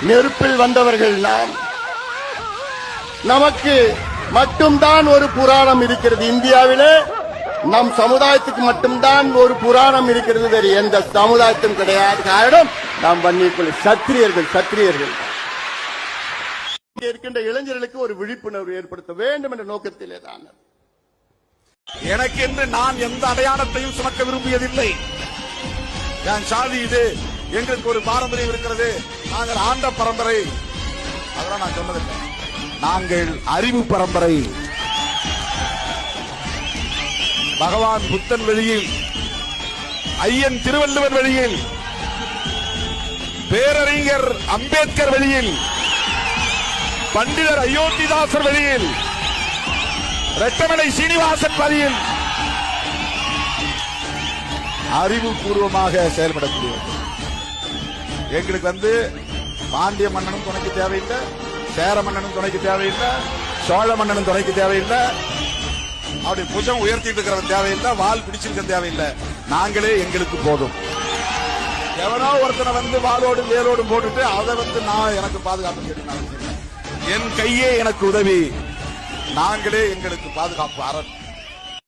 நெருப்பில் வந்தவர்கள் நாம். நமக்கு மட்டும்தான் ஒரு புராணம் இருக்கிறது. இந்தியாவிலே நம் சமுதாயத்துக்கு மட்டும்தான் ஒரு புராணம் இருக்கிறது. வேறு எந்த சமுதாயத்தும் கிடையாது. காரணம் நாம் வன்னிக்குள்ள சத்திரியர்கள். இருக்கின்ற இளைஞர்களுக்கு ஒரு விழிப்புணர்வு ஏற்படுத்த வேண்டும் என்ற நோக்கத்திலே தான். எனக்கு என்று நான் எந்த அடையாளத்தையும் சுமக்க விரும்பியதில்லை. என் சாதி இது, எங்களுக்கு ஒரு பாரம்பரியம் இருக்கிறது, நாங்கள் ஆண்ட பரம்பரை, அதெல்லாம் நான் சொன்னதில்லை. நாங்கள் அறிவு பரம்பரை. பகவான் புத்தன் வழியில், ஐயன் திருவள்ளுவர் வழியில், பேரறிஞர் அம்பேத்கர் வழியில், பண்டிதர் அயோத்திதாசர் வழியில், ரெட்டமலை சீனிவாசன் வழியில் அறிவுபூர்வமாக செயல்படக்கூடியவர்கள். எங்களுக்கு பாண்டிய மன்னனும் துணைக்கு தேவையில்லை, சேர மன்னனும் துணைக்கு தேவையில்லை, சோழ மன்னனும் துணைக்கு தேவையில்லை, அப்படி புஜம் உயர்த்திட்டு இருக்கிறவன் தேவையில்லை, வால் பிடிச்சிருக்க தேவையில்லை. நாங்களே எங்களுக்கு போதும். எவனோ ஒருத்தனை வாளோடு வேலோடும் போட்டுட்டு அதை நான் எனக்கு பாதுகாப்பு கேட்டு, என் கையே எனக்கு உதவி, நாங்களே எங்களுக்கு பாதுகாப்பு அரண்.